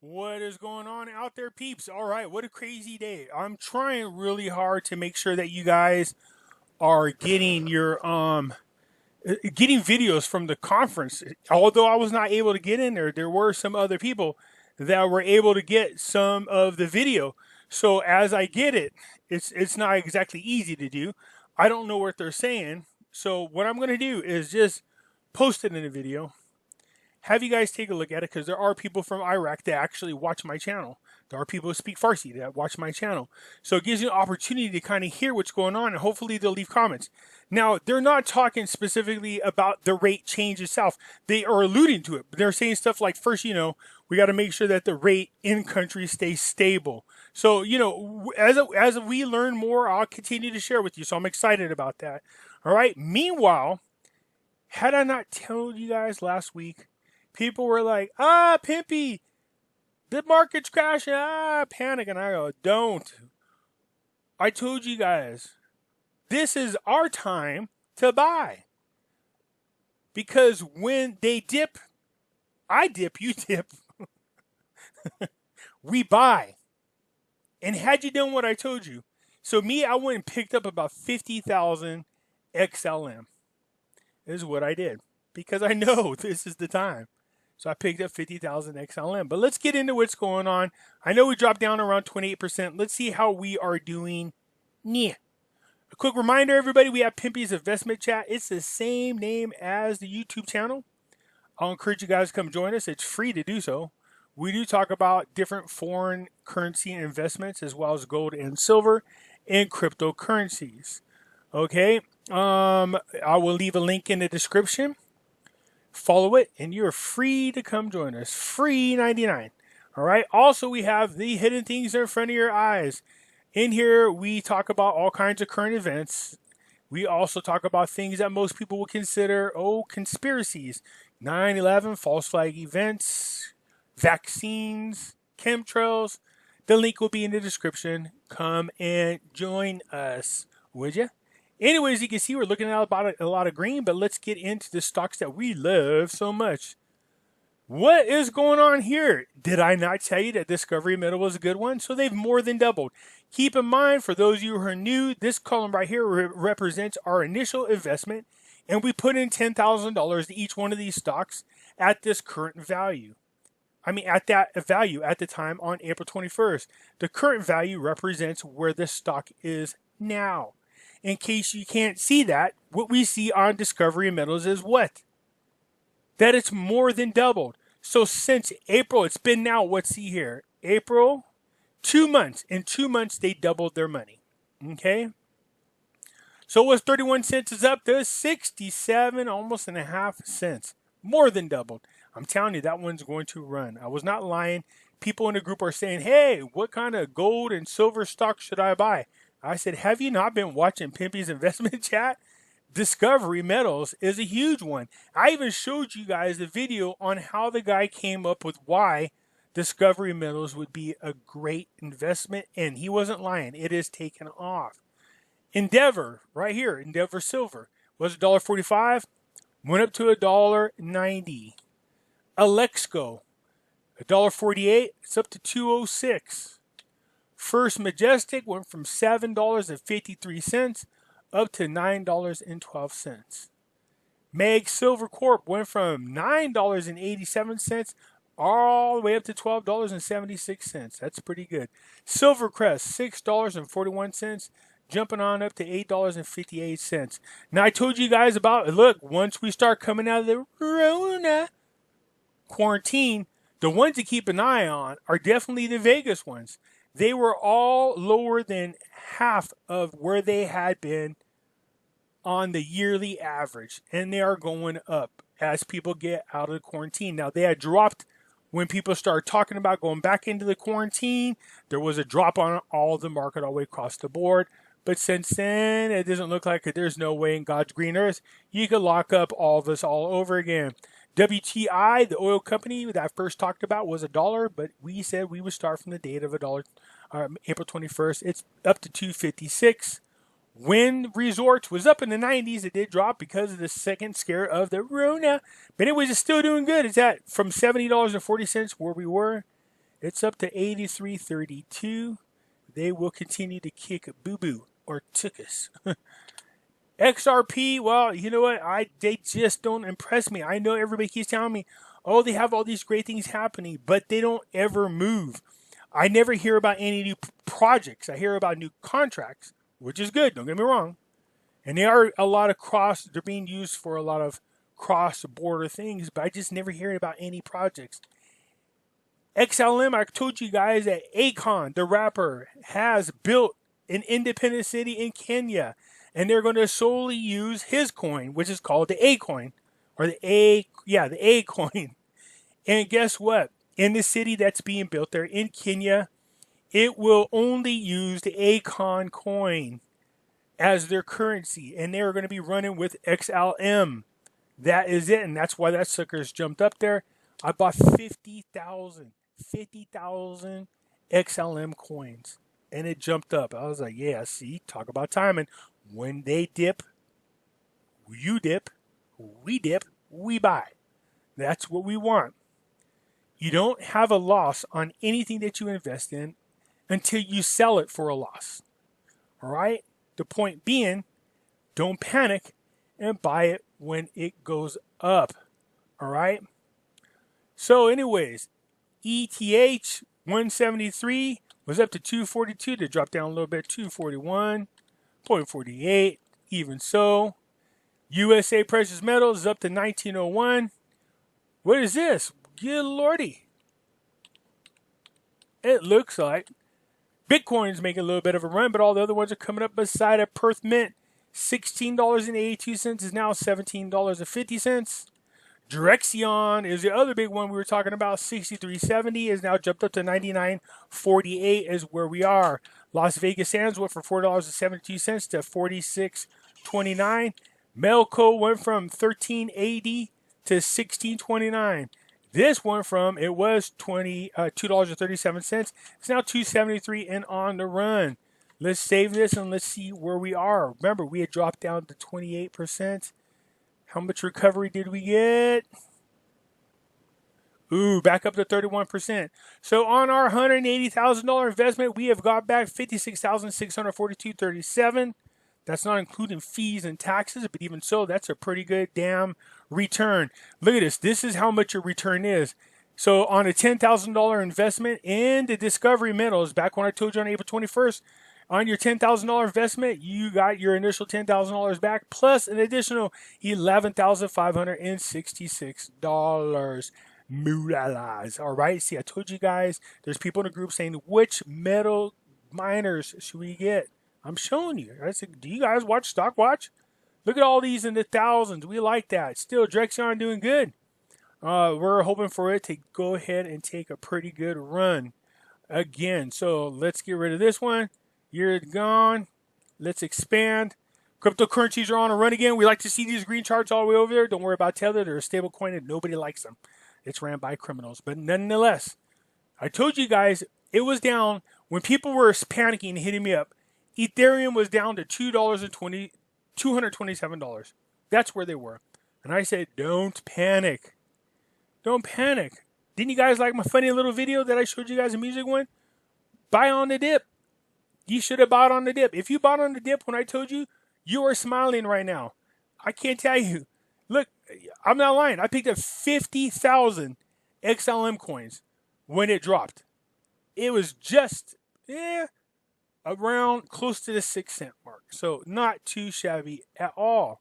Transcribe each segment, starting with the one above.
What is going on out there, peeps? All right, what a crazy day. I'm trying really hard to make sure that you guys are getting your getting videos from the conference. Although I was not able to get in there, there were some other people that were able to get some of the video. So as I get it, it's not exactly easy to do. I don't know what they're saying. So what I'm going to do is just post it in a video, have you guys take a look at it, because there are people from Iraq that actually watch my channel. There are people who speak Farsi that watch my channel. So it gives you an opportunity to kind of hear what's going on, and hopefully they'll leave comments. Now, they're not talking specifically about the rate change itself. They are alluding to it. But they're saying stuff like, first, we got to make sure that the rate in country stays stable. So, as we learn more, I'll continue to share with you. So I'm excited about that. All right. Meanwhile, had I not told you guys last week, people were like, Pimpy, the market's crashing, panic. And I go, don't. I told you guys, this is our time to buy. Because when they dip, I dip, you dip, we buy. And had you done what I told you, so me, I went and picked up about 50,000 XLM. Is what I did. Because I know this is the time. So I picked up 50,000 XLM. But let's get into what's going on. I know we dropped down around 28%. Let's see how we are doing. A quick reminder, everybody, we have Pimpy's Investment Chat. It's the same name as the YouTube channel. I'll encourage you guys to come join us. It's free to do so. We do talk about different foreign currency investments as well as gold and silver and cryptocurrencies. Okay. I will leave a link in the description. Follow it, and you're free to come join us. Free 99. All right. Also, we have the hidden things in front of your eyes. In here, we talk about all kinds of current events. We also talk about things that most people would consider, conspiracies. 9/11, false flag events, vaccines, chemtrails. The link will be in the description. Come and join us, would you? Anyways, you can see we're looking at about a lot of green, but let's get into the stocks that we love so much. What is going on here? Did I not tell you that Discovery Metal was a good one? So they've more than doubled. Keep in mind, for those of you who are new, this column right here represents our initial investment, and we put in $10,000 to each one of these stocks at this current value. At that value at the time on April 21st. The current value represents where this stock is now. In case you can't see that, what we see on Discovery Metals is what? That it's more than doubled. So since April, it's been now, let's see here, April, 2 months. In 2 months, they doubled their money. Okay? So it was 31 cents is up to 67, almost and a half cents. More than doubled. I'm telling you, that one's going to run. I was not lying. People in the group are saying, hey, what kind of gold and silver stock should I buy? I said, have you not been watching Pimpy's Investment Chat? Discovery Metals is a huge one. I even showed you guys the video on how the guy came up with why Discovery Metals would be a great investment, and he wasn't lying. It is taken off. Endeavor, right here, Endeavor Silver, was $1.45, went up to $1.90. Alexco, $1.48, it's up to $2.06. First Majestic went from $7.53 up to $9.12. Mag Silver Corp went from $9.87 all the way up to $12.76. That's pretty good. Silvercrest, $6.41, jumping on up to $8.58. Now, I told you guys about, look, once we start coming out of the Rona quarantine, the ones to keep an eye on are definitely the Vegas ones. They were all lower than half of where they had been on the yearly average, and they are going up as people get out of the quarantine. Now, they had dropped when people started talking about going back into the quarantine. There was a drop on all the market all the way across the board. But since then, it doesn't look like there's no way in God's green earth you could lock up all this all over again. WTI, the oil company that I first talked about, was $1, but we said we would start from the date of April 21st. It's up to $2.56. Wind Resorts was up in the 90s. It did drop because of the second scare of the Rona. But anyways, it's still doing good. It's at from $70.40 where we were It's up to 83.32. They will continue to kick boo-boo or tuchus. XRP, well, you know what? They just don't impress me. I know everybody keeps telling me, oh, they have all these great things happening, but they don't ever move. I never hear about any new projects. I hear about new contracts, which is good. Don't get me wrong. And they are a lot of they're being used for a lot of cross-border things, but I just never hear about any projects. XLM, I told you guys that Akon, the rapper, has built an independent city in Kenya, and they're going to solely use his coin, which is called the A coin, or the A coin. And guess what? In the city that's being built there in Kenya, it will only use the Akon coin as their currency, and they're going to be running with XLM. That is it, and that's why that sucker's jumped up there. I bought 50,000 XLM coins, and it jumped up. I was like, yeah, see, talk about timing. When they dip, you dip, we buy. That's what we want. You don't have a loss on anything that you invest in until you sell it for a loss. All right? The point being, don't panic and buy it when it goes up. All right? So anyways, ETH 173 was up to 242. They dropped down a little bit, 241.48. Even so, USA Precious Metals is up to 1901. What is this? Good lordy. It looks like Bitcoin's making a little bit of a run, but all the other ones are coming up beside it. Perth Mint, $16.82 is now $17.50. Direxion is the other big one we were talking about. 63.70 is now jumped up to 99.48 is where we are. Las Vegas Sands went from $4.72 to 46.29. Melco went from 13.80 to 16.29. This went from, it was $2.37. It's now $2.73 and on the run. Let's save this and let's see where we are. Remember, we had dropped down to 28%. How much recovery did we get? Ooh, back up to 31%. So on our $180,000 investment, we have got back $56,642.37. That's not including fees and taxes, but even so, that's a pretty good damn return. Look at this. This is how much your return is. So on a $10,000 investment in the Discovery Metals, back when I told you on April 21st, on your $10,000 investment, you got your initial $10,000 back plus an additional $11,566. Moolahs. All right. See, I told you guys, there's people in the group saying, which metal miners should we get? I'm showing you. I said, do you guys watch Stock Watch? Look at all these in the thousands. We like that. Still, Direxion doing good. We're hoping for it to go ahead and take a pretty good run again. So let's get rid of this one. You're gone. Let's expand. Cryptocurrencies are on a run again. We like to see these green charts all the way over there. Don't worry about Tether. They're a stable coin and nobody likes them. It's ran by criminals. But nonetheless, I told you guys it was down when people were panicking and hitting me up. Ethereum was down to $227. That's where they were. And I said, don't panic. Don't panic. Didn't you guys like my funny little video that I showed you guys a music one? Buy on the dip. You should have bought on the dip. If you bought on the dip when I told you, you are smiling right now. I can't tell you. Look, I'm not lying. I picked up 50,000 XLM coins when it dropped. It was just, around close to the 6-cent mark. So not too shabby at all.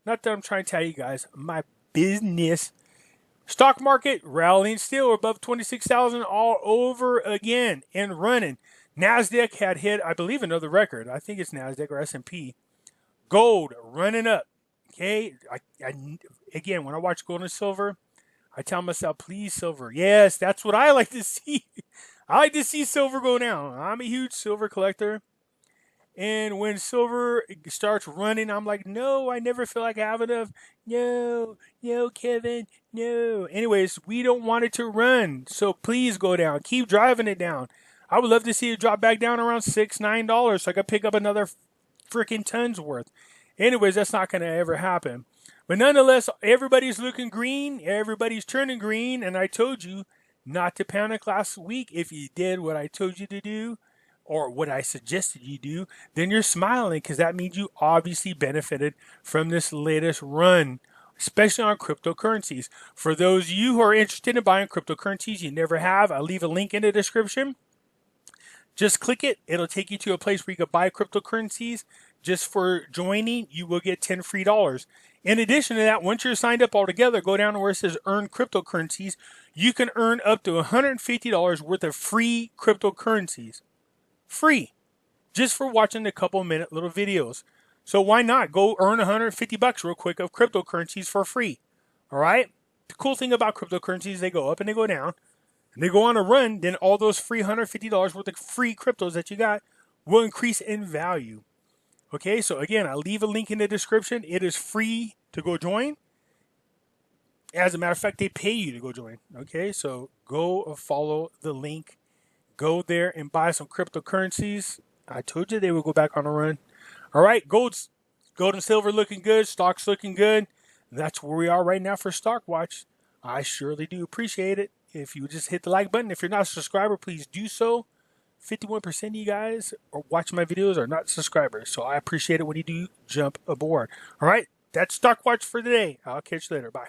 Not that I'm trying to tell you guys my business. Stock market rallying still above 26,000 all over again and running. NASDAQ had hit, I believe, another record. I think it's NASDAQ or S&P. Gold running up. Okay. Again, when I watch gold and silver, I tell myself, please, silver. Yes, that's what I like to see. I like to see silver go down. I'm a huge silver collector. And when silver starts running, I'm like, no, I never feel like I have enough. No, Kevin, no. Anyways, we don't want it to run. So please go down. Keep driving it down. I would love to see it drop back down around $6, $9 so I could pick up another freaking tons worth. Anyways, that's not going to ever happen. But nonetheless, everybody's looking green. Everybody's turning green. And I told you not to panic last week. If you did what I told you to do or what I suggested you do, then you're smiling because that means you obviously benefited from this latest run, especially on cryptocurrencies. For those of you who are interested in buying cryptocurrencies, you never have, I'll leave a link in the description. Just click it. It'll take you to a place where you can buy cryptocurrencies. Just for joining, you will get 10 free dollars. In addition to that, once you're signed up altogether, go down to where it says earn cryptocurrencies. You can earn up to $150 worth of free cryptocurrencies. Free. Just for watching the couple-minute little videos. So why not go earn $150 real quick of cryptocurrencies for free? All right? The cool thing about cryptocurrencies, they go up and they go down. And they go on a run, then all those free $150 worth of free cryptos that you got will increase in value. Okay, so again, I'll leave a link in the description. It is free to go join. As a matter of fact, they pay you to go join. Okay, so go follow the link. Go there and buy some cryptocurrencies. I told you they would go back on a run. All right, gold and silver looking good. Stocks looking good. That's where we are right now for Stock Watch. I surely do appreciate it. If you would just hit the like button. If you're not a subscriber, please do so. 51% of you guys are watching my videos are not subscribers. So I appreciate it when you do jump aboard. All right. That's Stock Watch for today. I'll catch you later. Bye.